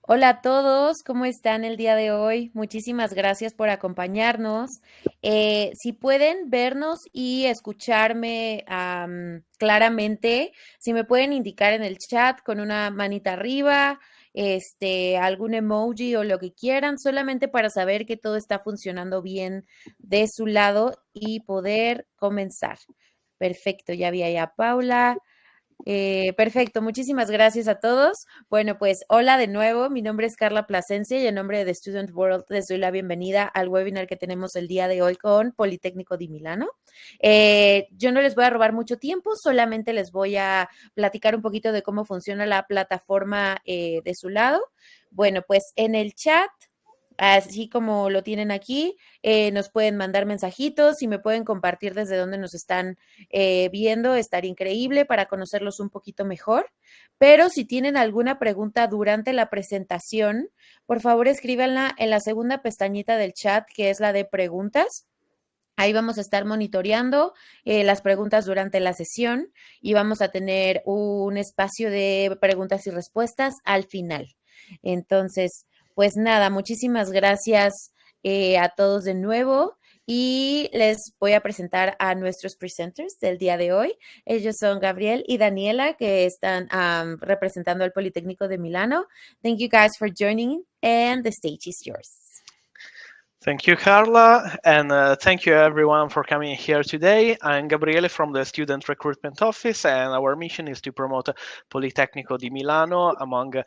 Hola a todos, ¿cómo están el día de hoy? Muchísimas gracias por acompañarnos. Si pueden vernos y escucharme claramente, si me pueden indicar en el chat con una manita arriba, algún emoji o lo que quieran, solamente para saber que todo está funcionando bien de su lado y poder comenzar. Perfecto, ya vi ahí a Paula. Perfecto, muchísimas gracias a todos. Bueno, pues hola de nuevo, mi nombre es Carla Plasencia y en nombre de The Student World les doy la bienvenida al webinar que tenemos el día de hoy con Politecnico di Milano. Yo no les voy a robar mucho tiempo, solamente les voy a platicar un poquito de cómo funciona la plataforma de su lado. Bueno, pues en el chat. Así como lo tienen aquí, nos pueden mandar mensajitos y me pueden compartir desde dónde nos están viendo, estaría increíble para conocerlos un poquito mejor. Pero si tienen alguna pregunta durante la presentación, por favor escríbanla en la segunda pestañita del chat, que es la de preguntas. Ahí vamos a estar monitoreando las preguntas durante la sesión y vamos a tener un espacio de preguntas y respuestas al final. Entonces, pues nada, muchísimas gracias a todos de nuevo y les voy a presentar a nuestros presenters del día de hoy. Ellos son Gabriel y Daniela, que están representando al Politecnico de Milano. Thank you guys for joining and the stage is yours. Thank you, Carla, and thank you everyone for coming here today. I'm Gabriele from the Student Recruitment Office, and our mission is to promote Politecnico di Milano among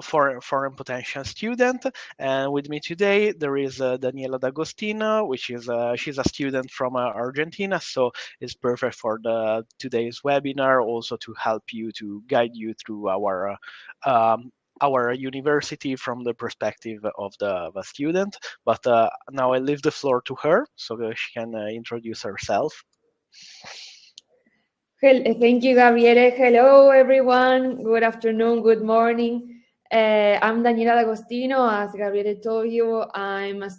foreign potential students. And with me today, there is Daniela D'Agostino, she's a student from Argentina, so it's perfect for today's webinar, also to help you, to guide you through our university from the perspective of the student. But now I leave the floor to her so that she can introduce herself. Thank you, Gabriele. Hello, everyone. Good afternoon, good morning. I'm Daniela D'Agostino. As Gabriele told you, I'm a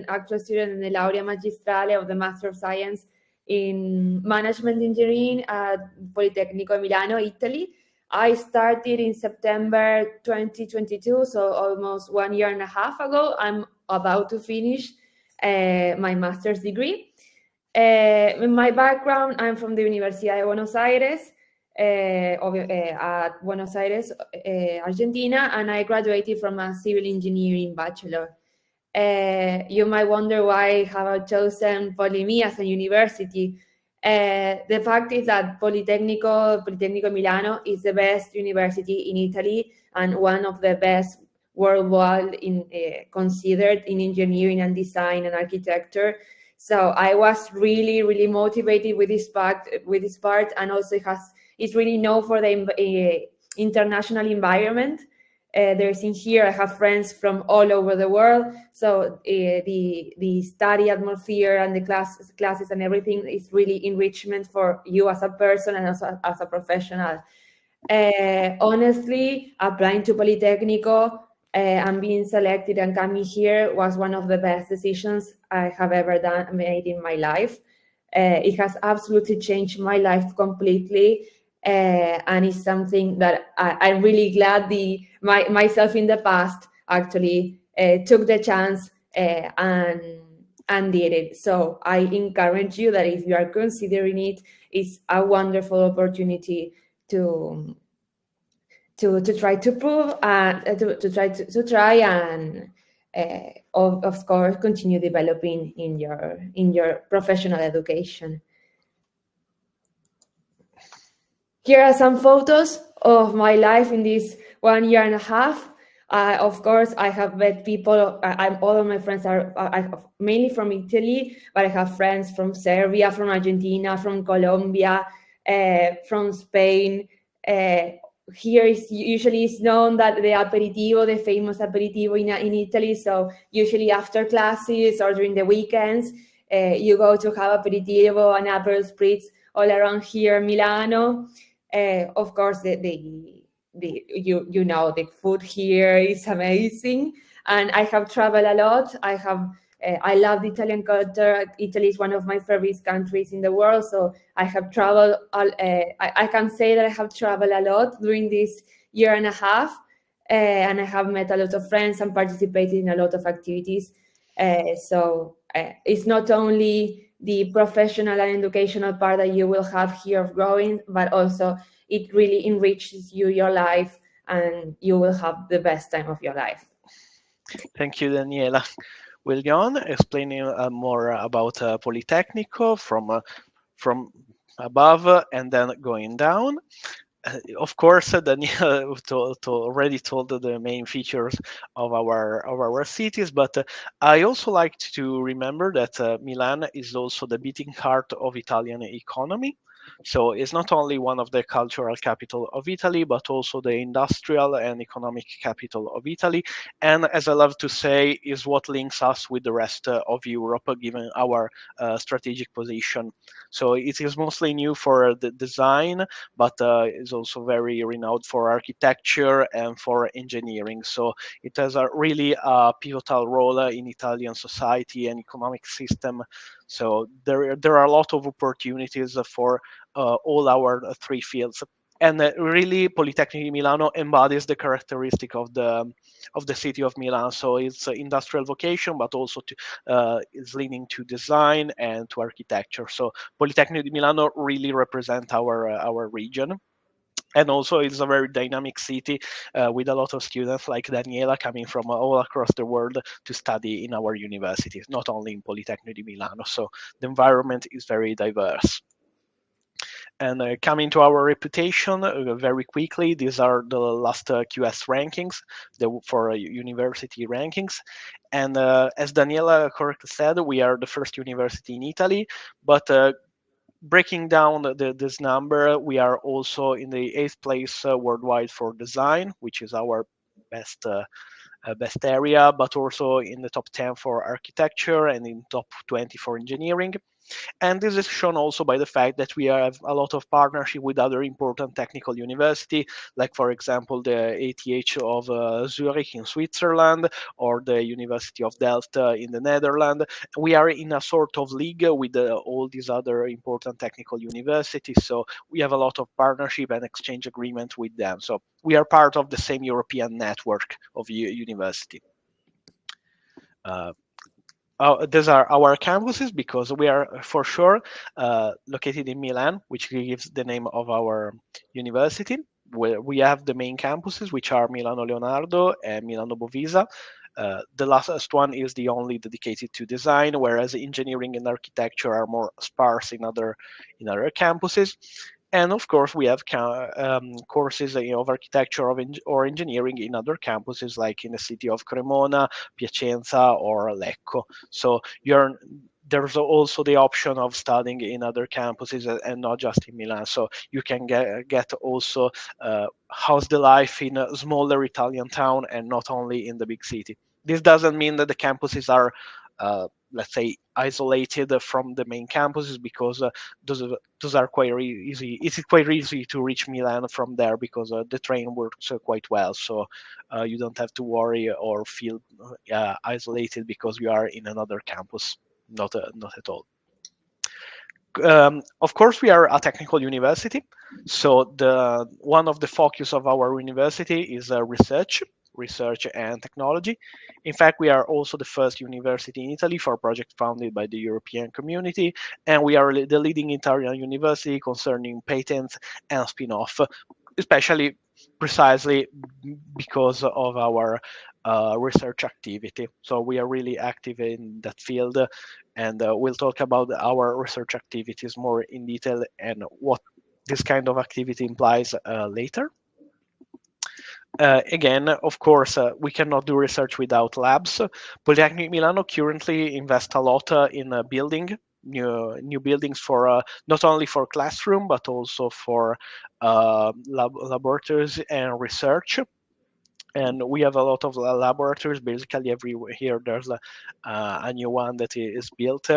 actual student in the Laurea Magistrale of the Master of Science in Management Engineering at Politecnico di Milano, Italy. I started in September 2022, so almost 1 year and a half ago. I'm about to finish my master's degree. In my background, I'm from the Universidad de Buenos Aires, at Buenos Aires, Argentina, and I graduated from a civil engineering bachelor. You might wonder why have I chosen Polimi as a university. The fact is that Politecnico Milano is the best university in Italy and one of the best worldwide considered in engineering and design and architecture. So I was really, really motivated with this part, and also it's really known for the international environment. There's in here, I have friends from all over the world. So the study atmosphere and the classes and everything is really enrichment for you as a person and also as a professional. Honestly, applying to Politecnico and being selected and coming here was one of the best decisions I have ever made in my life. It has absolutely changed my life completely. And it's something that I'm really glad myself in the past actually took the chance and did it. So I encourage you that if you are considering it, it's a wonderful opportunity to try to prove to try and of course continue developing in your professional education. Here are some photos of my life in this 1 year and a half. Of course, I have met people. All of my friends are mainly from Italy, but I have friends from Serbia, from Argentina, from Colombia, from Spain. Here is usually it's known that the famous aperitivo in Italy. So usually after classes or during the weekends, you go to have aperitivo and Aperol spritz all around here, Milano. Of course, the food here is amazing, and I have traveled a lot. I love the Italian culture. Italy is one of my favorite countries in the world, so I have traveled. I can say that I have traveled a lot during this year and a half. and I have met a lot of friends and participated in a lot of activities. So it's not only the professional and educational part that you will have here of growing, but also it really enriches your life, and you will have the best time of your life. Thank you, Daniela. We'll go on explaining more about Politecnico from above and then going down. Of course, Daniel already told the main features of our cities, but I also like to remember that Milan is also the beating heart of Italian economy. So it's not only one of the cultural capital of Italy, but also the industrial and economic capital of Italy. And as I love to say, is what links us with the rest of Europe, given our strategic position. So it is mostly new for the design, but is also very renowned for architecture and for engineering. So it has a really pivotal role in Italian society and economic system. So there are a lot of opportunities for all our three fields. And really, Politecnico di Milano embodies the characteristic of the city of Milan. So it's industrial vocation, but also is leaning to design and to architecture. So Politecnico di Milano really represent our region. And also, it's a very dynamic city with a lot of students like Daniela coming from all across the world to study in our universities, not only in Politecnico di Milano. So the environment is very diverse. And coming to our reputation very quickly, these are the last QS rankings for university rankings. And as Daniela correctly said, we are the first university in Italy, but breaking down this number, we are also in the 8th place worldwide for design, which is our best area, but also in the top 10 for architecture and in top 20 for engineering. And this is shown also by the fact that we have a lot of partnership with other important technical university, like for example the ATH of Zurich in Switzerland or the University of Delft in the Netherlands. We are in a sort of league with all these other important technical universities, so we have a lot of partnership and exchange agreement with them. So we are part of the same European network of university. These are our campuses because we are for sure located in Milan, which gives the name of our university. Where we have the main campuses, which are Milano Leonardo and Milano Bovisa. The last one is the only dedicated to design, whereas engineering and architecture are more sparse in other campuses. And of course, we have courses of architecture or engineering in other campuses, like in the city of Cremona, Piacenza, or Lecco. So there's also the option of studying in other campuses and not just in Milan. So you can get also how's the life in a smaller Italian town and not only in the big city. This doesn't mean that the campuses are let's say isolated from the main campuses, because those are quite easy. It's quite easy to reach Milan from there because the train works quite well. So you don't have to worry or feel isolated because you are in another campus. Not at all. Of course, we are a technical university, so the one of the focus of our university is research and technology. In fact, we are also the first university in Italy for a project founded by the European Community, and we are the leading Italian university concerning patents and spin-off, especially precisely because of our research activity. So we are really active in that field, and we'll talk about our research activities more in detail and what this kind of activity implies later. Again, of course, we cannot do research without labs. Politecnico Milano currently invests a lot in building new buildings for not only for classroom but also for laboratories and research. And we have a lot of laboratories. Basically, everywhere here there's a new one that is built.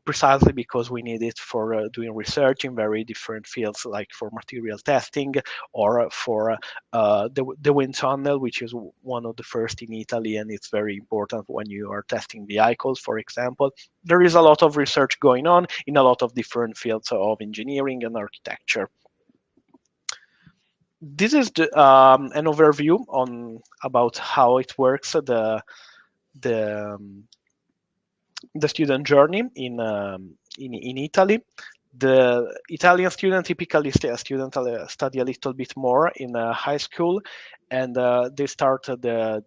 Precisely because we need it for doing research in very different fields, like for material testing or for the wind tunnel, which is one of the first in Italy, and it's very important when you are testing vehicles, for example. There is a lot of research going on in a lot of different fields of engineering and architecture. this is an overview on about how it works, the um, the student journey in Italy. The Italian student typically study a little bit more in high school, and they start the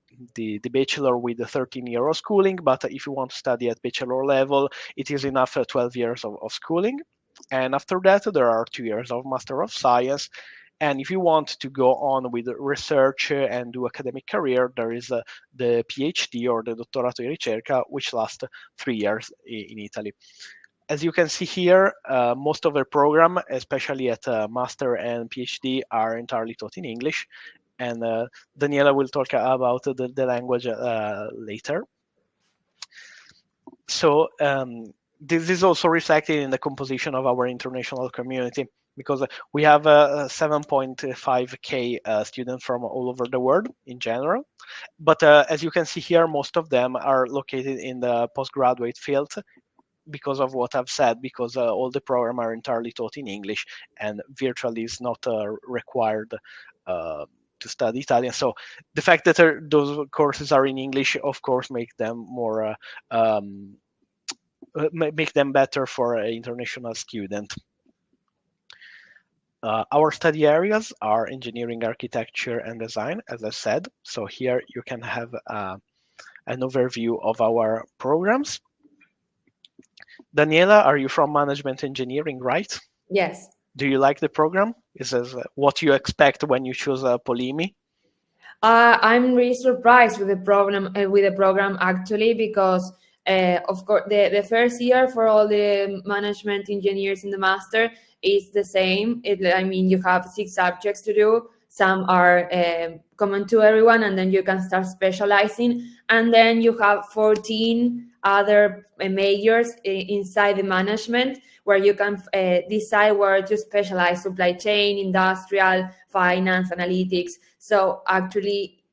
bachelor with the 13 year schooling. But if you want to study at bachelor level, it is enough 12 years of schooling. And after that, there are 2 years of Master of Science. And if you want to go on with research and do academic career, there is the PhD or the Dottorato di Ricerca, which lasts 3 years in Italy. As you can see here, most of the program, especially at master and PhD, are entirely taught in English. And Daniela will talk about the language later. So this is also reflected in the composition of our international community, because we have 7.5K students from all over the world in general. But as you can see here, most of them are located in the postgraduate field, because of what I've said, because all the programs are entirely taught in English, and virtually is not required to study Italian. So the fact that those courses are in English, of course, make them more make them better for an international student. Our study areas are engineering, architecture, and design, as I said. So here you can have an overview of our programs. Daniela, are you from management engineering, right? Yes. Do you like the program? Is this what you expect when you choose Polimi? I'm really surprised with the program actually, because of course the first year for all the management engineers in the master is the same. I mean, you have 6 subjects to do. Some are common to everyone, and then you can start specializing. And then you have 14 other majors inside the management, where you can decide where to specialize: supply chain, industrial, finance, analytics. So actually,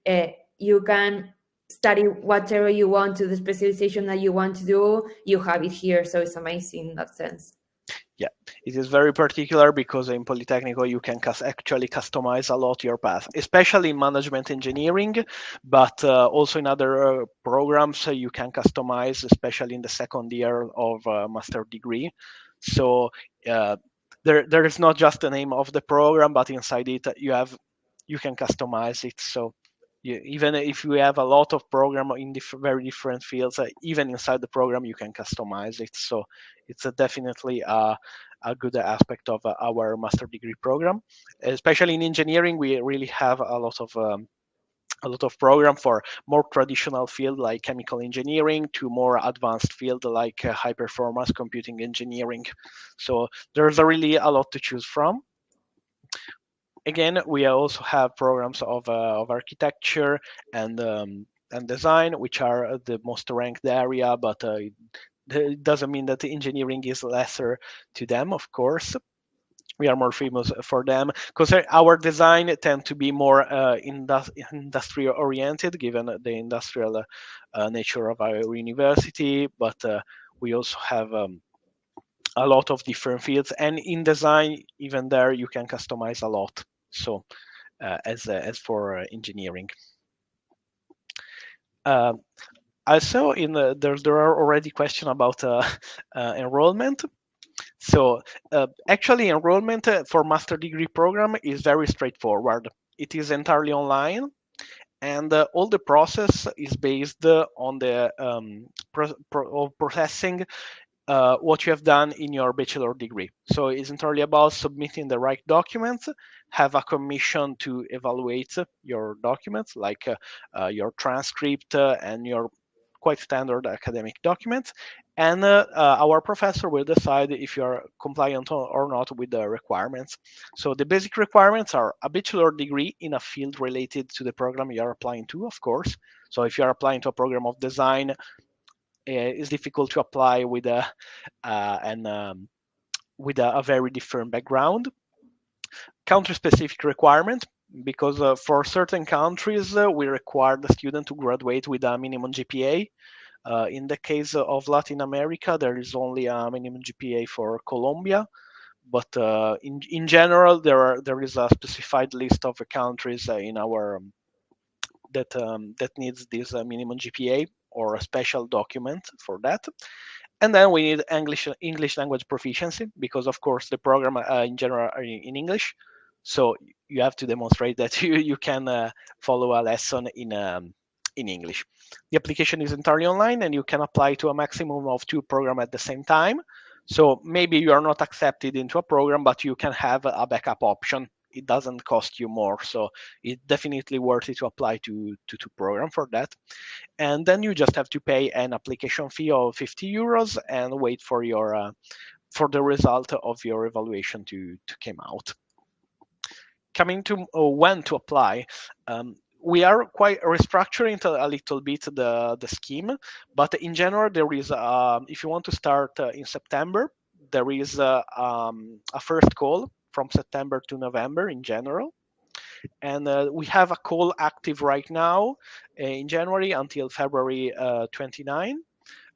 you can study whatever you want to the specialization that you want to do. You have it here, so it's amazing in that sense. Yeah, it is very particular, because in Politecnico you can actually customize a lot your path, especially in management engineering, but also in other programs you can customize, especially in the second year of a master degree. So there is not just the name of the program, but inside it you can customize it. So even if you have a lot of program in very different fields, even inside the program you can customize it. So it's definitely a good aspect of our master degree program. Especially in engineering, we really have a lot of program for more traditional field like chemical engineering to more advanced field like high performance computing engineering. So there's really a lot to choose from. Again, we also have programs of architecture and design, which are the most ranked area, but it doesn't mean that the engineering is lesser to them, of course. We are more famous for them because our design tend to be more industrial oriented, given the industrial nature of our university, but we also have a lot of different fields, and in design, even there, you can customize a lot. So as for engineering. Also, there are already questions about enrollment. So actually, enrollment for master degree program is very straightforward. It is entirely online, and all the process is based on the processing what you have done in your bachelor degree. So it's entirely about submitting the right documents, have a commission to evaluate your documents, like your transcript and your quite standard academic documents. And our professor will decide if you are compliant or not with the requirements. So the basic requirements are a bachelor degree in a field related to the program you are applying to, of course. So if you are applying to a program of design, it's difficult to apply with a very different background. Country-specific requirement, because for certain countries we require the student to graduate with a minimum GPA. In the case of Latin America, there is only a minimum GPA for Colombia, but in general, there is a specified list of countries in our that needs this minimum GPA or a special document for that. And then we need English language proficiency, because of course the program in general are in English, so you have to demonstrate that you can follow a lesson in English. The application is entirely online, and you can apply to a maximum of 2 programs at the same time. So maybe you are not accepted into a program, but you can have a backup option. It doesn't cost you more, so it's definitely worth it to apply to program for that. And then you just have to pay an application fee of 50 euros and wait for your for the result of your evaluation to come out. Coming to when to apply, we are quite restructuring a little bit the scheme, but in general there is if you want to start in September, there is a first call from September to November in general. And we have a call active right now in January until February 29.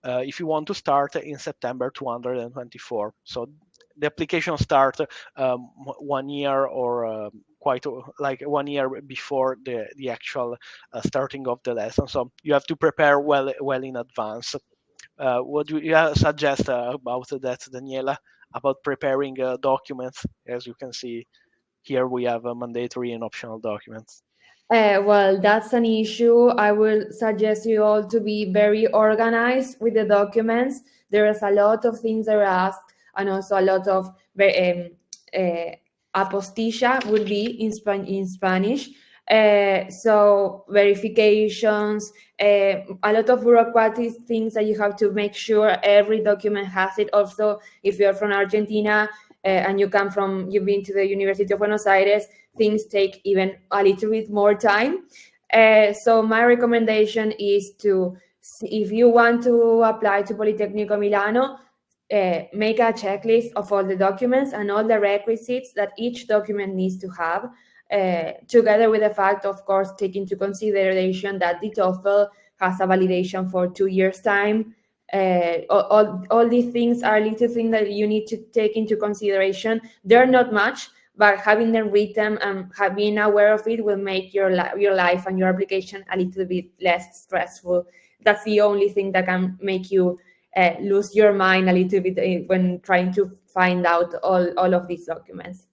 If you want to start in September 224. So the application starts 1 year or quite like 1 year before the actual starting of the lesson. So you have to prepare well in advance. What do you suggest about that, Daniela, about preparing documents? As you can see, here we have mandatory and optional documents. Well, that's an issue. I will suggest you all to be very organized with the documents. There is a lot of things that are asked, and also a lot of apostilla would be in Spanish. So verifications, a lot of bureaucratic things that you have to make sure every document has it. Also, if you're from Argentina and you've been to the University of Buenos Aires, things take even a little bit more time. So my recommendation is to, if you want to apply to Politecnico Milano, make a checklist of all the documents and all the requisites that each document needs to have, together with the fact, of course, take into consideration that the TOEFL has a validation for 2 years' time. All these things are little things that you need to take into consideration. They're not much, but having them written and being aware of it will make your life and your application a little bit less stressful. That's the only thing that can make you lose your mind a little bit when trying to find out all of these documents.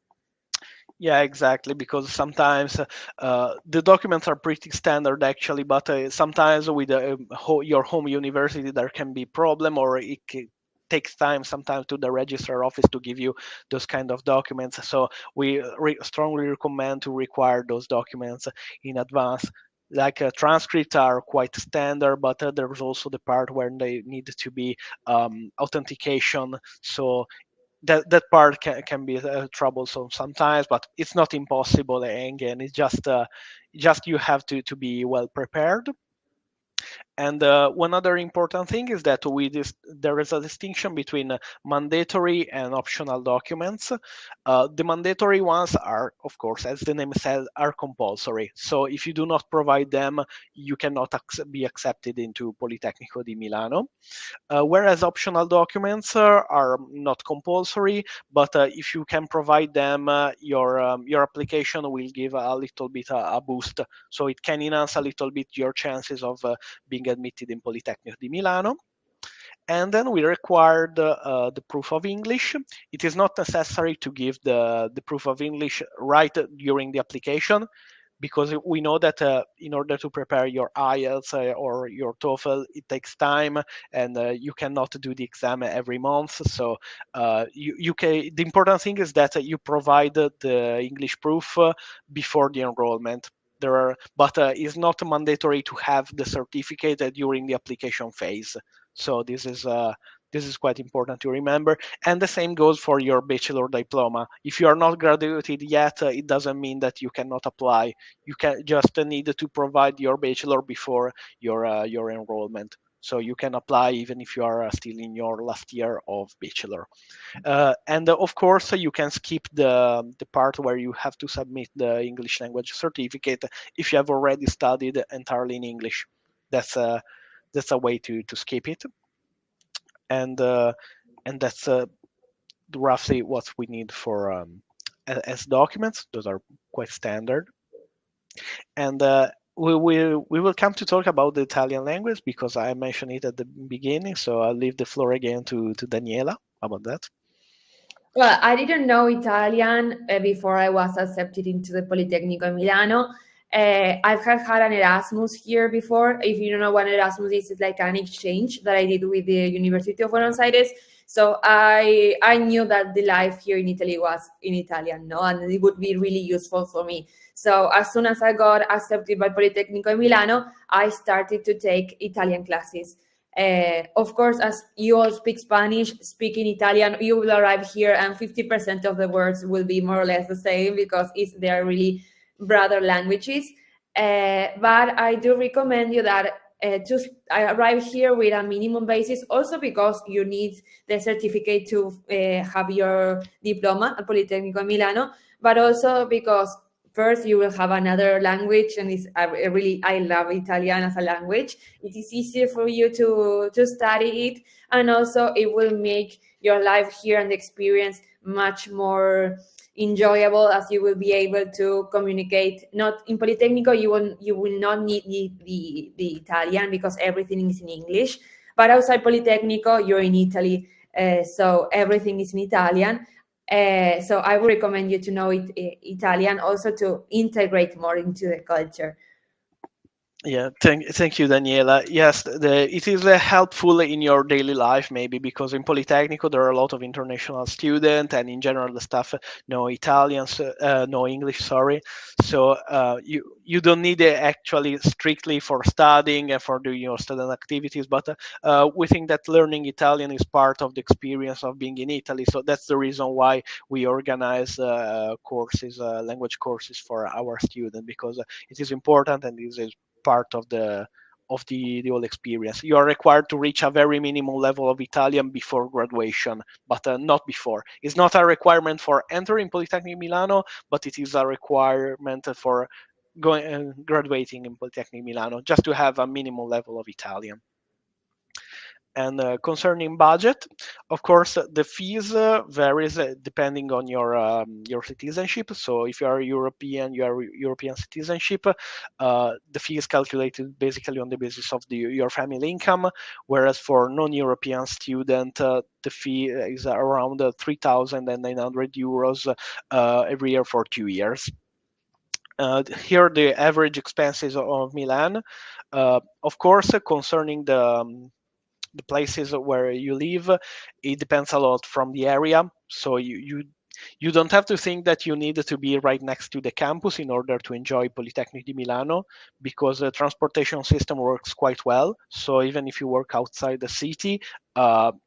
Yeah, exactly, because sometimes the documents are pretty standard actually, but sometimes with your home university there can be problem, or takes time sometimes to the registrar office to give you those kind of documents. So we strongly recommend to require those documents in advance. Like transcripts are quite standard, but there's also the part where they need to be authentication. So that part can be troublesome sometimes, but it's not impossible. And again, it's just you have to be well prepared. And one other important thing is that there is a distinction between mandatory and optional documents. The mandatory ones are, of course, as the name says, are compulsory. So if you do not provide them, you cannot be accepted into Politecnico di Milano. Whereas optional documents are not compulsory, but if you can provide them, your application will give a little bit a boost. So it can enhance a little bit your chances of being admitted in Politecnico di Milano. And then we required the proof of English. It is not necessary to give the proof of English right during the application, because we know that in order to prepare your IELTS or your TOEFL, it takes time, and you cannot do the exam every month. So you can. The important thing is that you provide the English proof before the enrollment. But it's not mandatory to have the certificate during the application phase. So this is quite important to remember. And the same goes for your bachelor diploma. If you are not graduated yet, it doesn't mean that you cannot apply. You can just need to provide your bachelor before your enrollment. So you can apply even if you are still in your last year of bachelor. And of course, you can skip the part where you have to submit the English language certificate if you have already studied entirely in English. That's a way to skip it. And that's roughly what we need for as documents. Those are quite standard. And we will come to talk about the Italian language because I mentioned it at the beginning. So I'll leave the floor again to Daniela about that. Well, I didn't know Italian before I was accepted into the Politecnico di Milano. I've had an Erasmus here before. If you don't know what Erasmus is, it's like an exchange that I did with the University of Buenos Aires. So I knew that the life here in Italy was in Italian, no, and it would be really useful for me. So as soon as I got accepted by Politecnico di Milano, I started to take Italian classes. Of course, as you all speak Spanish, speaking Italian, you will arrive here and 50% of the words will be more or less the same because they are really brother languages. But I do recommend you that to arrive here with a minimum basis, also because you need the certificate to have your diploma at Politecnico di Milano, but also because first you will have another language, and I love Italian as a language. It is easier for you to study it, and also it will make your life here and the experience much more enjoyable, as you will be able to communicate. Not in Politecnico, you will not need the Italian because everything is in English, but outside Politecnico you're in Italy, so everything is in Italian. So I would recommend you to know Italian also to integrate more into the culture. Yeah, thank you, Daniela. Yes, it is helpful in your daily life, maybe because in Politecnico there are a lot of international students, and in general the staff know Italians, know English. Sorry, so you don't need it actually strictly for studying and for doing your student activities, but we think that learning Italian is part of the experience of being in Italy. So that's the reason why we organize courses, language courses for our students, because it is important and this is part of the whole experience. You are required to reach a very minimum level of Italian before graduation, but not before. It's not a requirement for entering Politecnico Milano, but it is a requirement for going graduating in Politecnico Milano, just to have a minimum level of Italian. And concerning budget, of course, the fees varies depending on your citizenship. So if you are European, you are European citizenship. The fee is calculated basically on the basis of your family income, whereas for non-European student, the fee is around 3,900 euros every year for 2 years. Here are the average expenses of Milan. Of course, concerning the places where you live, it depends a lot from the area. So you don't have to think that you need to be right next to the campus in order to enjoy Politecnico di Milano, because the transportation system works quite well. So even if you work outside the city,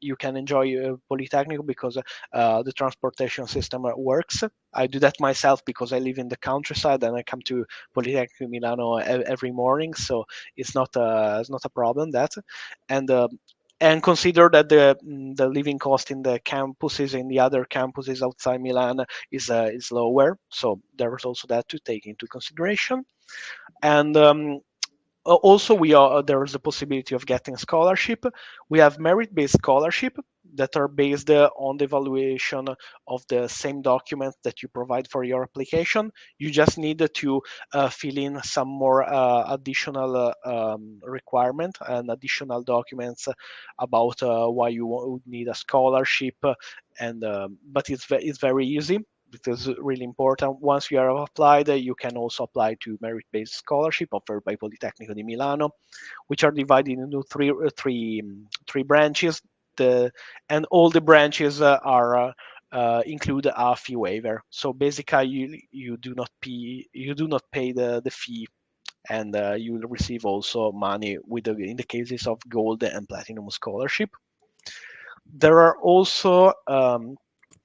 you can enjoy Politecnico because the transportation system works. I do that myself because I live in the countryside and I come to Politecnico di Milano every morning, so it's not a problem that. And consider that the living cost in the campuses, in the other campuses outside Milan, is lower. So there's also that to take into consideration. And also there is a possibility of getting scholarship. We have merit-based scholarship that are based on the evaluation of the same document that you provide for your application. You just need to fill in some more additional requirement and additional documents about why you would need a scholarship. And but it's very easy. It is really important. Once you are applied, you can also apply to merit-based scholarship offered by Politecnico di Milano, which are divided into three branches. And all the branches include a fee waiver. So basically, you do not pay the fee, and you will receive also money in the cases of gold and platinum scholarship. There are also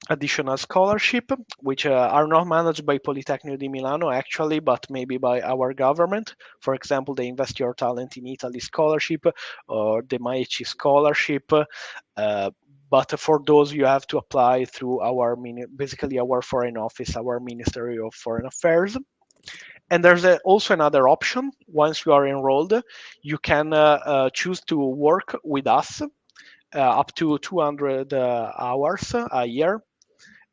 additional scholarship, which are not managed by Politecnico di Milano actually, but maybe by our government. For example, the Invest Your Talent in Italy scholarship or the MAECI scholarship. But for those, you have to apply through basically our foreign office, our Ministry of Foreign Affairs. And there's also another option. Once you are enrolled, you can choose to work with us. up to 200 hours a year,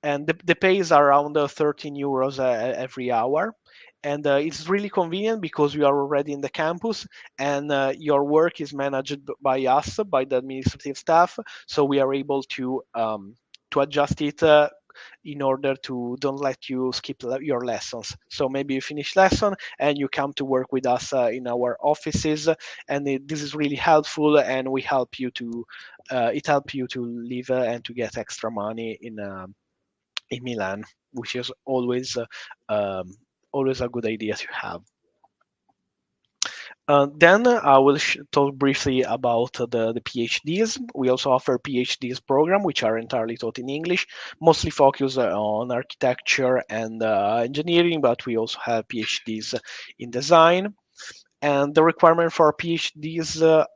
and the pay is around 13 euros every hour. And it's really convenient because we are already in the campus, and your work is managed by us, by the administrative staff. So we are able to adjust it in order to don't let you skip your lessons. So maybe you finish lesson and you come to work with us in our offices, and this is really helpful, and we help you to it help you to live and to get extra money in Milan, which is um, always a good idea to have. Then I will talk briefly about the PhDs. We also offer PhDs program, which are entirely taught in English, mostly focused on architecture and engineering, but we also have PhDs in design. And the requirement for PhDs the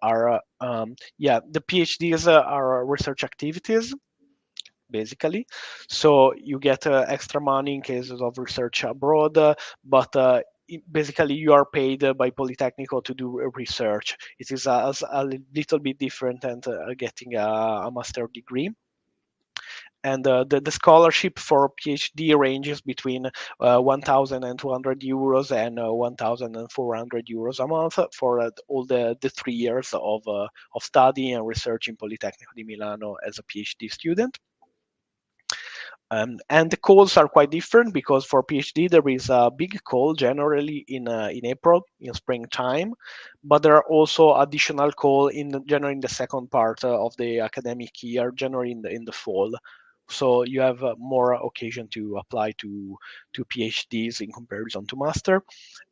PhDs are research activities, basically. So you get extra money in cases of research abroad, but basically you are paid by Politecnico to do research. It is a little bit different than getting a master degree. And the scholarship for PhD ranges between 1,200 euros and 1,400 euros a month for all the 3 years of study and research in Politecnico di Milano as a PhD student. And the calls are quite different because for PhD there is a big call generally in April, in springtime, but there are also additional call generally in the second part of the academic year, generally in the fall. So you have more occasion to apply to PhDs in comparison to master.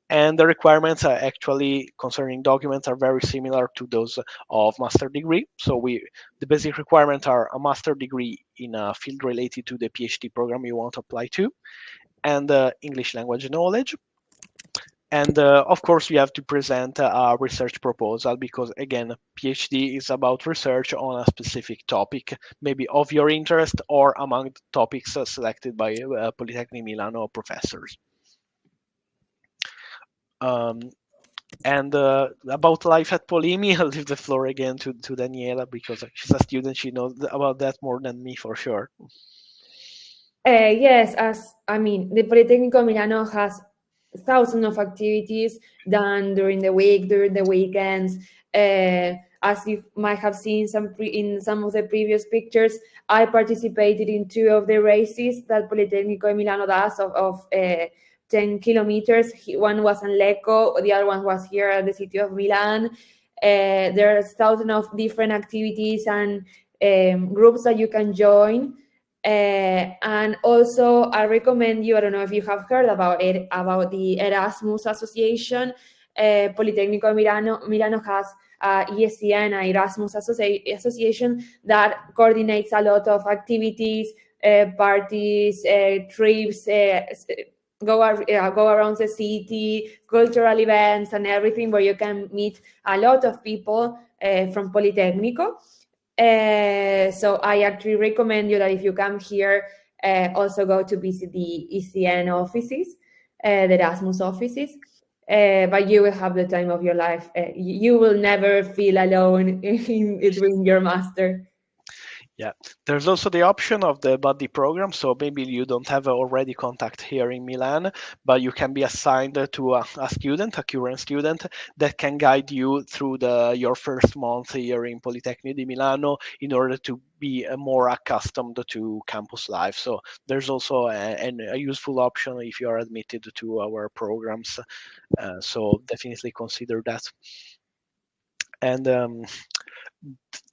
And the requirements are actually concerning documents are very similar to those of master degree. So the basic requirements are a master degree in a field related to the PhD program you want to apply to, and English language knowledge. And of course, you have to present a research proposal because, again, PhD is about research on a specific topic, maybe of your interest or among the topics selected by Politecnico Milano professors. Um, And about life at Polimi, I'll leave the floor again to Daniela because she's a student. She knows about that more than me for sure. Yes, the Politecnico Milano has thousands of activities done during the week, during the weekends. As you might have seen in some of the previous pictures, I participated in 2 of the races that Politecnico Milano does of 10 kilometers. One was in Lecco, the other one was here at the city of Milan. There's thousands of different activities and groups that you can join. And also, I recommend you, I don't know if you have heard about it, about the Erasmus Association. Politecnico Milano has ESCN, Erasmus Association, that coordinates a lot of activities, parties, trips, go around the city, cultural events, and everything, where you can meet a lot of people from Politecnico. So I actually recommend you that if you come here, also go to visit the ECN offices, the Erasmus offices. But you will have the time of your life. You will never feel alone in doing your master. Yeah, there's also the option of the buddy program. So maybe you don't have already contact here in Milan, but you can be assigned to a student, a current student, that can guide you through your first month here in Politecnico di Milano in order to be more accustomed to campus life. So there's also a useful option if you are admitted to our programs. So definitely consider that. And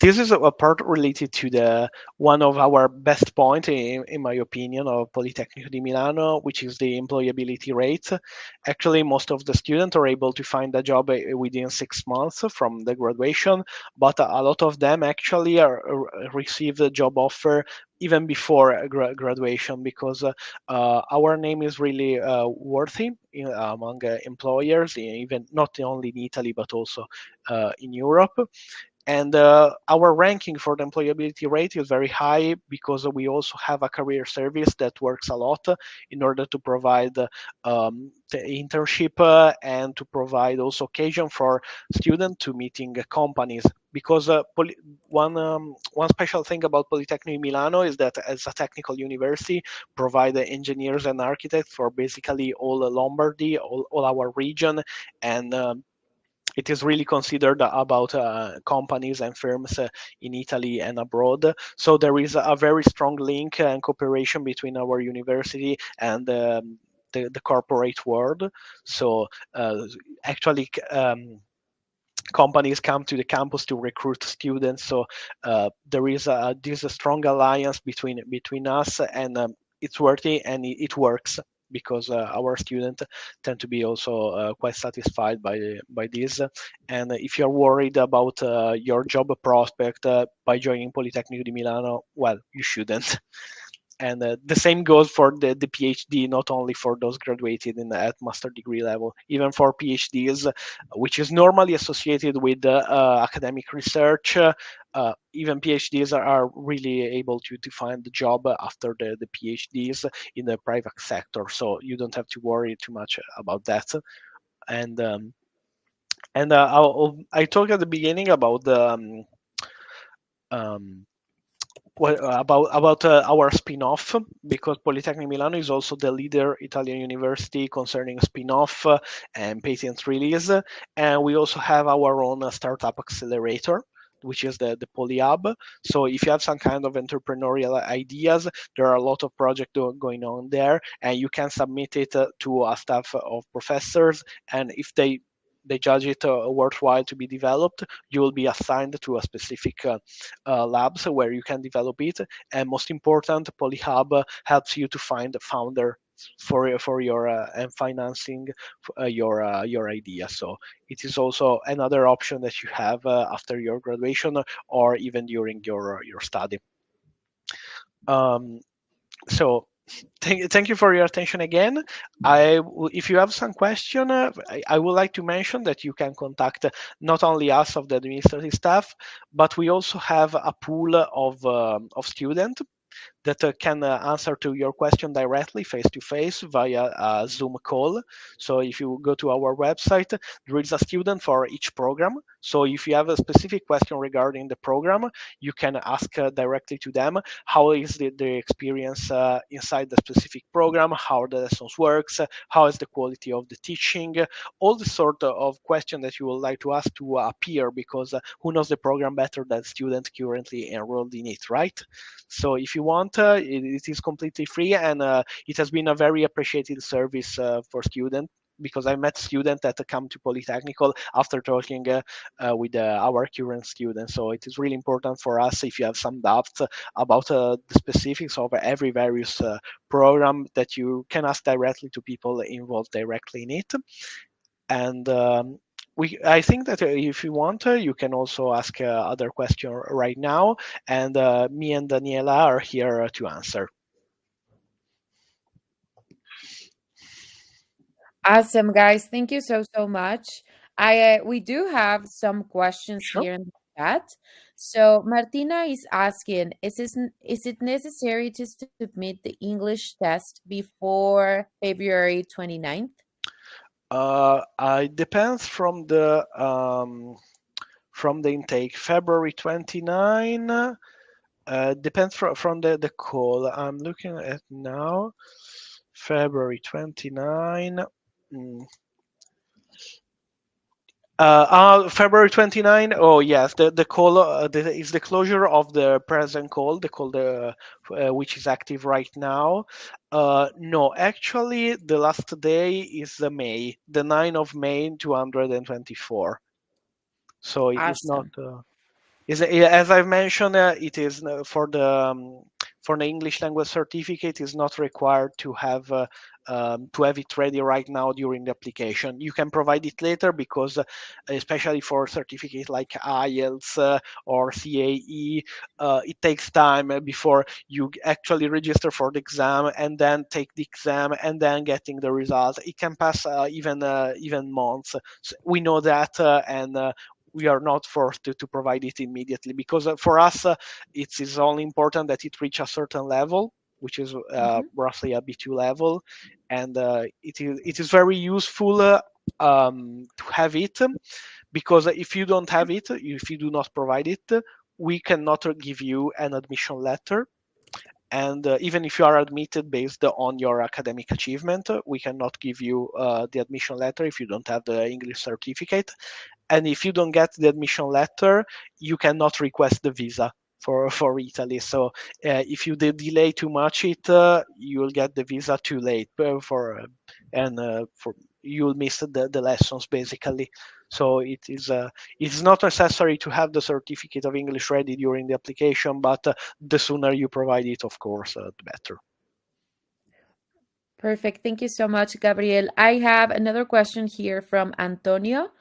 this is a part related to the one of our best point, in my opinion, of Politecnico di Milano, which is the employability rate. Actually, most of the students are able to find a job within 6 months from the graduation, but a lot of them actually receive the job offer even before graduation, because our name is really worthy among employers, even not only in Italy but also in Europe. And our ranking for the employability rate is very high because we also have a career service that works a lot in order to provide the internship and to provide also occasion for students to meeting companies. Because one special thing about Politecnico di Milano is that as a technical university, provide engineers and architects for basically all Lombardy, all our region, and it is really considered about companies and firms in Italy and abroad. So there is a very strong link and cooperation between our university and the corporate world. So actually, companies come to the campus to recruit students. So there is this strong alliance between us, and it's worthy and it works because our students tend to be also quite satisfied by this. And if you're worried about your job prospect by joining Politecnico di Milano, well, you shouldn't. And the same goes for the PhD, not only for those graduated at master degree level, even for PhDs, which is normally associated with academic research. Even PhDs are really able to find the job after the PhDs in the private sector, so you don't have to worry too much about that. And I talked at the beginning about the um, about our spin-off, because Politecnico Milano is also the leader Italian university concerning spin-off and patent release, and we also have our own startup accelerator, which is the PolyHub. So if you have some kind of entrepreneurial ideas, there are a lot of projects going on there, and you can submit it to a staff of professors, and if they judge it worthwhile to be developed, you will be assigned to a specific labs where you can develop it. And most important, PolyHub helps you to find a founder for your and financing your idea. So it is also another option that you have after your graduation or even during your study. So thank you for your attention again. If you have some question, I would like to mention that you can contact not only us of the administrative staff, but we also have a pool of students that can answer to your question directly face to face via a Zoom call. So if you go to our website, there is a student for each program. So if you have a specific question regarding the program, you can ask directly to them how is the experience inside the specific program, how the lessons works, how is the quality of the teaching, all the sort of question that you would like to ask to appear, because who knows the program better than students currently enrolled in it, right? So if you want, it is completely free, and it has been a very appreciated service for students, because I met students that come to Polytechnical after talking with our current students. So it is really important for us, if you have some doubts about the specifics of every various program, that you can ask directly to people involved directly in it. And I think that if you want, you can also ask other question right now, and me and Daniela are here to answer. Awesome, guys. Thank you so much. We do have some questions Sure. here in the chat. So Martina is asking, is it necessary to submit the English test before February 29th? It depends from the intake. February 29 depends from the call. I'm looking at now. February 29. mm, February 29. Oh yes, the call is the closure of the present call, the call which is active right now. No, actually, the last day is May, the 9th of May, 224. So it is not. Awesome. As I've mentioned, it is for the English language certificate is not required to have it ready right now during the application. You can provide it later, because especially for certificate like IELTS or CAE, it takes time before you actually register for the exam and then take the exam and then getting the results. It can pass even months. So we know that, and we are not forced to provide it immediately, because for us it is only important that it reach a certain level, which is Mhm. roughly a B2 level, and it is very useful to have it, because if you don't have it, if you do not provide it, we cannot give you an admission letter. And even if you are admitted based on your academic achievement, we cannot give you the admission letter if you don't have the English certificate. And if you don't get the admission letter, you cannot request the visa for Italy. So if you delay too much, you will get the visa too late for you will miss the lessons basically. So it's not necessary to have the certificate of English ready during the application, but the sooner you provide it, of course, the better. Perfect. Thank you so much, Gabriel. I have another question here from Antonio.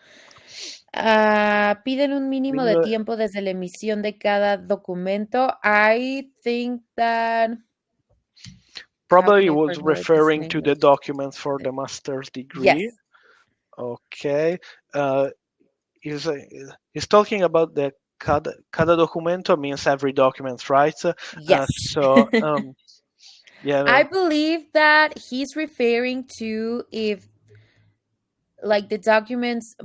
Piden un mínimo de tiempo desde la emisión de cada documento. I think that Probably was referring to the documents for the master's degree. Yes. Okay. He's talking about the cada documento means every document, right? Yes. Yeah. I believe that he's referring to if like the documents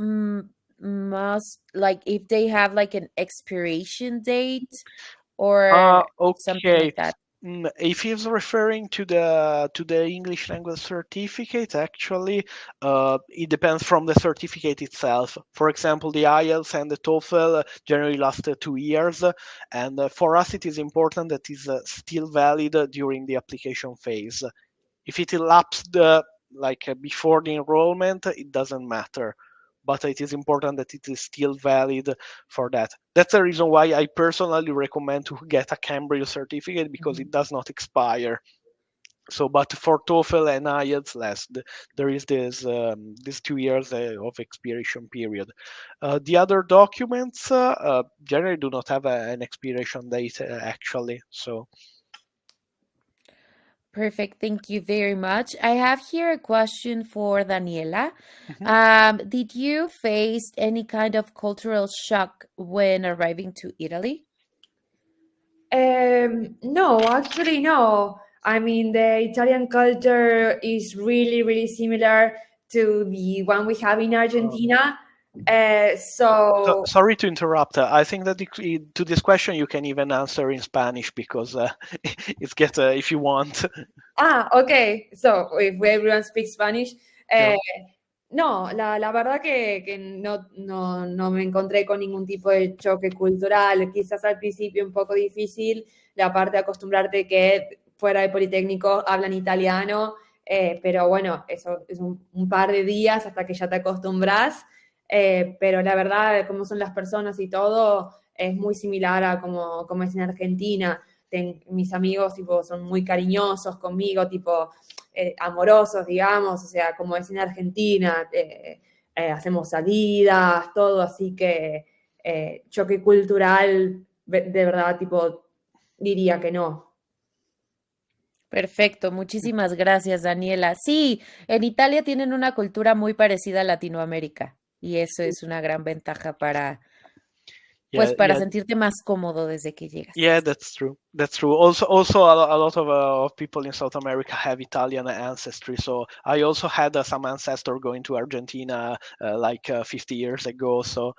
must like if they have like an expiration date or something Okay. like that. If he's referring to the English language certificate, actually, it depends from the certificate itself. For example, the IELTS and the TOEFL generally last 2 years, and for us it is important that is still valid during the application phase. If it elapsed before the enrollment, it doesn't matter. But it is important that it is still valid for that. That's the reason why I personally recommend to get a Cambridge certificate, because it does not expire. So, but for TOEFL and IELTS, less there is this 2 years of expiration period. The other documents generally do not have an expiration date actually. So. Perfect. Thank you very much. I have here a question for Daniela. Did you face any kind of cultural shock when arriving to Italy? No, actually, no. I mean, the Italian culture is really, really similar to the one we have in Argentina. Sorry to interrupt. I think that to this question you can even answer in Spanish, because it's if you want. Okay. So if everyone speaks Spanish. Sure. No, la verdad que no me encontré con ningún tipo de choque cultural. Quizás al principio un poco difícil la parte de acostumbrarte que fuera de Politécnico hablan italiano, pero bueno, eso es un par de días hasta que ya te acostumbras. Pero la verdad, como son las personas y todo, es muy similar a como es en Argentina. Mis amigos tipo, son muy cariñosos conmigo, tipo amorosos, digamos, o sea, como es en Argentina, hacemos salidas, todo, así que choque cultural, de verdad, tipo, diría que no. Perfecto, muchísimas gracias, Daniela. Sí, en Italia tienen una cultura muy parecida a Latinoamérica y eso es una gran ventaja pues para sentirte más cómodo desde que llegas. Yeah, that's true. That's true. Also, a lot of people in South America have Italian ancestry. So I also had some ancestor going to Argentina 50 years ago. So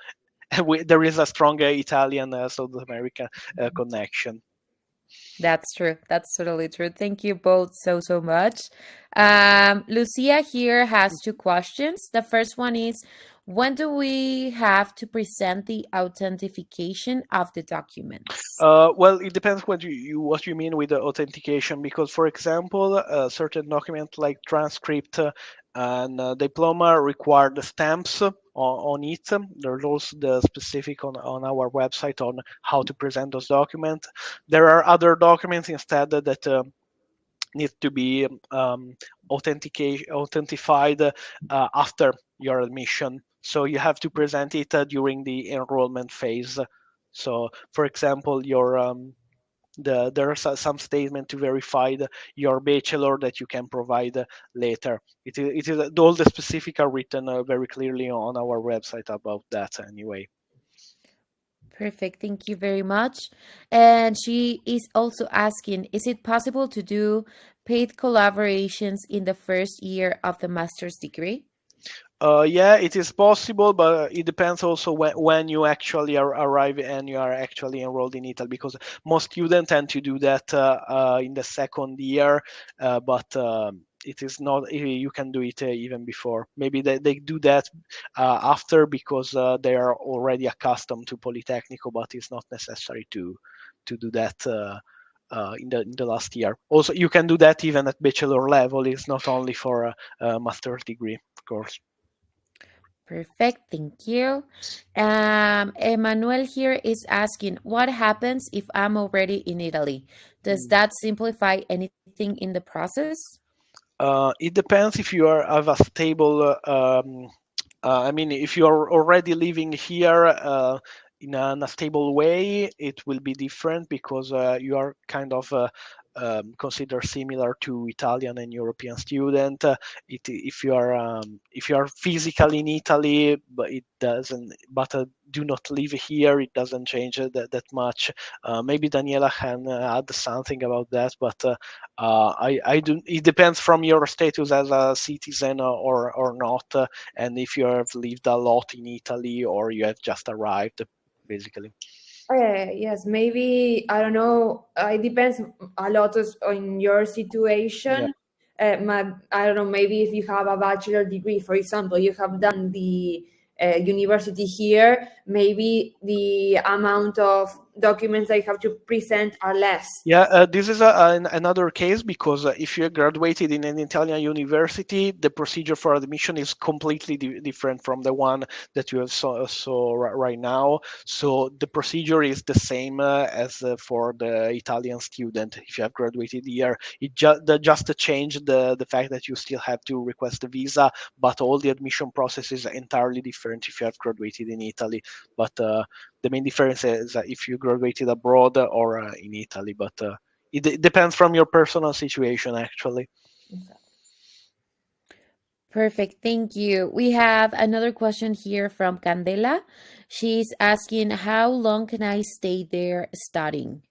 there is a strong Italian South America connection. That's true. That's totally true. Thank you both so much. Lucia here has two questions. The first one is, when do we have to present the authentication of the documents? Well, it depends what you mean with the authentication, because, for example, a certain document like transcript and diploma require the stamps on it. There's also the specific on our website on how to present those documents. There are other documents instead that need to be authenticated after your admission. So you have to present it during the enrollment phase. So, for example, there's some statement to verify your bachelor that you can provide later. It is all the specifics are written very clearly on our website about that anyway. Perfect. Thank you very much. And she is also asking, is it possible to do paid collaborations in the first year of the master's degree? Yeah, it is possible, but it depends also when you actually arrive and you are actually enrolled in Italy, because most students tend to do that in the second year, but it is not, you can do it even before. Maybe they do that after, because they are already accustomed to Politecnico, but it's not necessary to do that in the last year. Also, you can do that even at bachelor level. It's not only for a master's degree, of course. Perfect. Thank you. Emmanuel here is asking, what happens if I'm already in Italy? Does that simplify anything in the process? It depends if you have a stable. I mean, if you are already living here in a stable way, it will be different, because you are kind of considered similar to Italian and European student. If you are physically in Italy, but it doesn't, but do not live here, it doesn't change that much. Maybe Daniela can add something about that, but I do. It depends from your status as a citizen or not, and if you have lived a lot in Italy or you have just arrived, basically. Yes, maybe, I don't know. It depends a lot on your situation. I don't know, maybe if you have a bachelor degree, for example, you have done the university here, maybe the amount of documents I have to present are less. Yeah, this is another case, because if you graduated in an Italian university, the procedure for admission is completely different from the one that you have saw right now. So the procedure is the same as for the Italian student. If you have graduated here, it just changed the fact that you still have to request a visa, but all the admission process is entirely different if you have graduated in Italy. But the main difference is if you graduated abroad or in Italy, but it depends from your personal situation, actually. Perfect. Thank you. We have another question here from Candela. She's asking, how long can I stay there studying?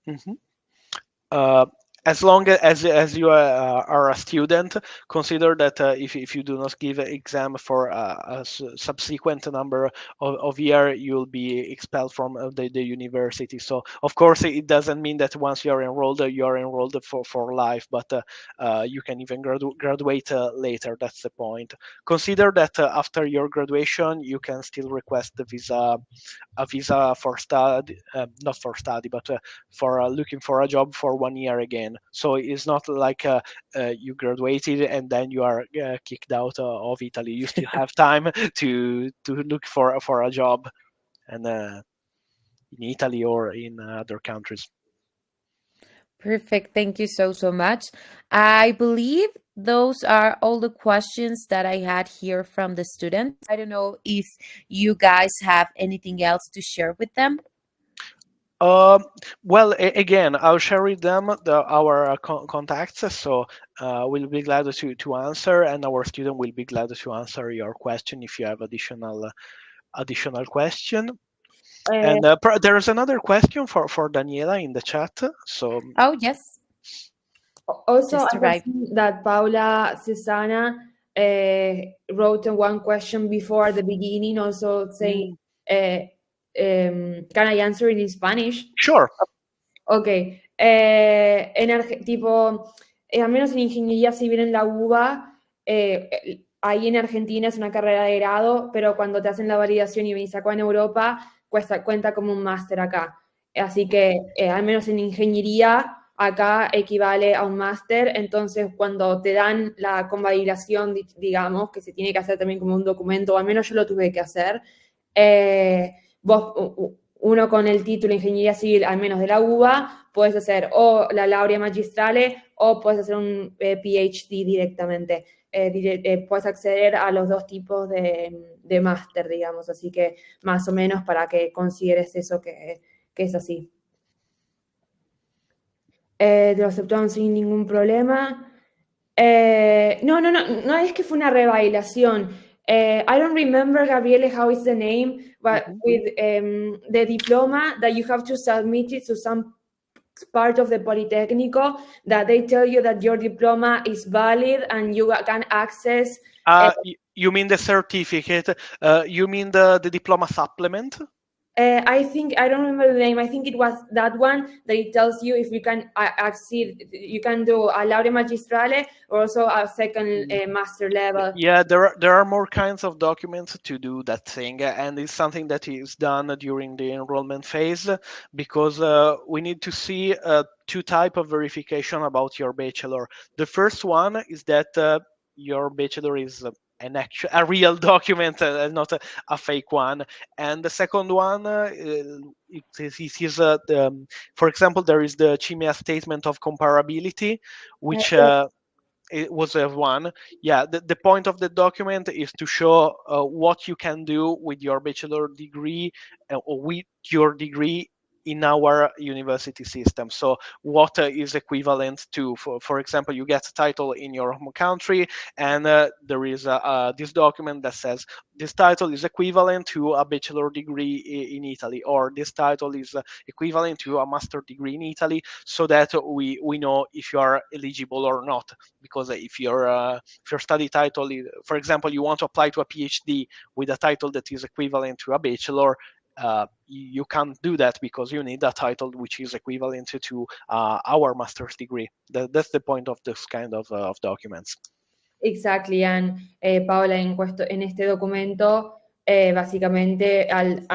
Mhm. Uh, as long as you are a student, consider that if you do not give an exam for a subsequent number of year, you'll be expelled from the university. So of course it doesn't mean that once you are enrolled for life, but you can even graduate later. That's the point. Consider that after your graduation, you can still request the visa, a visa for study, not for study, but for looking for a job for 1 year again. So it's not like you graduated and then you are kicked out of Italy. You still have time to look for a job, and in Italy or in other countries. Perfect. Thank you so much. I believe those are all the questions that I had here from the students. I don't know if you guys have anything else to share with them. Um, well, again, I'll share with them our contacts, so we'll be glad to answer, and our student will be glad to answer your question if you have additional question. Uh, And there is another question for Daniela in the chat. So Oh, yes, Also, just I have arrived. seen that Paula Cesana wrote one question before at the beginning, also saying, mm, can I answer it in Spanish? sure. Ok. Tipo, al menos en ingeniería civil en la UBA, ahí en Argentina es una carrera de grado, pero cuando te hacen la validación y venís acá en Europa, cuenta como un máster acá. Así que, al menos en ingeniería, acá equivale a un máster. Entonces, cuando te dan la convalidación, digamos, que se tiene que hacer también como un documento, o al menos yo lo tuve que hacer, vos, uno con el título de Ingeniería Civil, al menos de la UBA, puedes hacer o la laurea magistrale o puedes hacer un PhD directamente. Puedes acceder a los dos tipos de máster, digamos, así que más o menos para que consideres eso que es así. Te lo aceptaron sin ningún problema. No es que fue una revalidación. I don't remember, Gabriele, how is the name, but Mhm. with the diploma that you have to submit it to some part of the Politecnico that they tell you that your diploma is valid and you can access. You mean the certificate? You mean the diploma supplement? I think, I don't remember the name. I think it was that one that it tells you if you can accede, you can do a laurea magistrale or also a second master level. Yeah, there are more kinds of documents to do that thing, and it's something that is done during the enrollment phase, because we need to see two type of verification about your bachelor. The first one is that your bachelor is a real document, not a fake one. And the second one, for example, there is the CIMEA statement of comparability, which it was one. Yeah, the point of the document is to show what you can do with your bachelor degree, or with your degree in our university system. So what is equivalent to, for example, you get a title in your home country, and there is this document that says this title is equivalent to a bachelor degree in Italy, or this title is equivalent to a master degree in Italy, so that we know if you are eligible or not. Because if your study title is, for example, you want to apply to a PhD with a title that is equivalent to a bachelor, you can't do that because you need a title which is equivalent to our master's degree. That's the point of this kind of documents. Exactly, and Paola, en este documento, básicamente al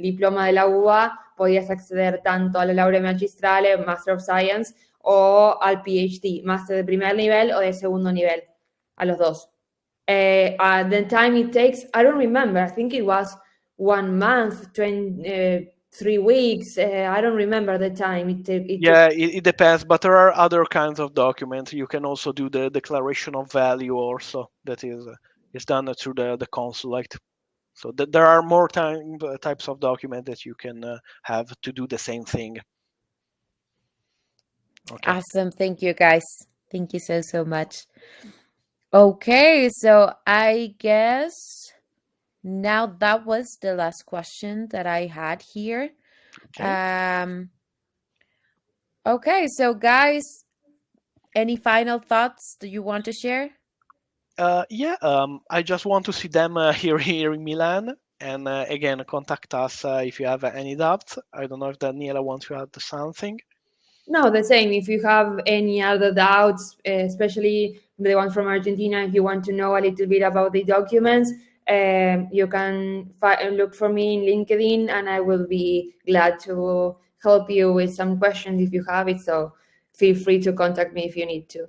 diploma de la UBA podías acceder tanto a la laurea magistrale, Master of Science, o al PhD, máster de primer nivel o de segundo nivel, a los dos. The time it takes, I don't remember, I think it was 1 month, 3 weeks, I don't remember the time it took. Yeah, it depends, but there are other kinds of documents. You can also do the declaration of value also, that is done through the consulate. So there are more types of document that you can have to do the same thing. Okay. Awesome. Thank you, guys. Thank you so much. Okay, so I guess now that was the last question that I had here. Okay. Okay, so guys, any final thoughts that you want to share? Yeah, I just want to see them here in Milan. And again, contact us if you have any doubts. I don't know if Daniela wants to add something. No, the same. If you have any other doubts, especially the ones from Argentina, if you want to know a little bit about the documents, you can look for me in LinkedIn, and I will be glad to help you with some questions if you have it. So feel free to contact me if you need to.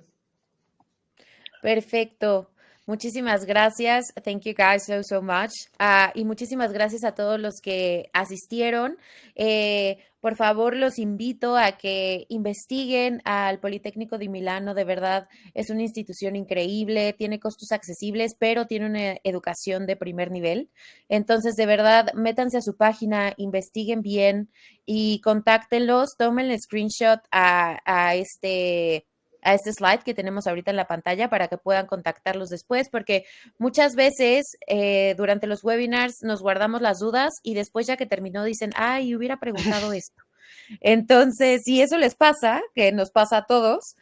Perfecto. Muchísimas gracias. Thank you guys so much. Y muchísimas gracias a todos los que asistieron. Por favor, los invito a que investiguen al Politecnico di Milano. De verdad, es una institución increíble, tiene costos accesibles, pero tiene una educación de primer nivel. Entonces, de verdad, métanse a su página, investiguen bien y contáctenlos, tomen el screenshot a este slide que tenemos ahorita en la pantalla para que puedan contactarlos después, porque muchas veces durante los webinars nos guardamos las dudas y después ya que terminó dicen, ay, hubiera preguntado esto. Entonces, si eso les pasa, que nos pasa a todos,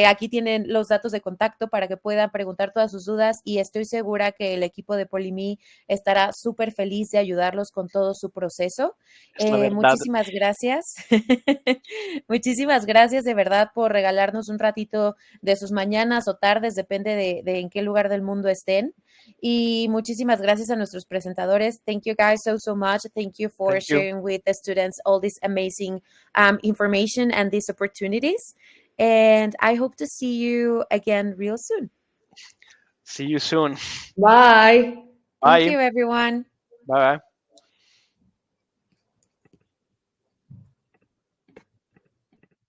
aquí tienen los datos de contacto para que puedan preguntar todas sus dudas y estoy segura que el equipo de Polimi estará súper feliz de ayudarlos con todo su proceso. Muchísimas gracias. Muchísimas gracias de verdad por regalarnos un ratito de sus mañanas o tardes, depende de en qué lugar del mundo estén. Y muchísimas gracias a nuestros presentadores. Thank you guys so much. Thank you for sharing with the students all this amazing information and these opportunities. And I hope to see you again real soon. See you soon. Bye. Thank you, everyone. Bye.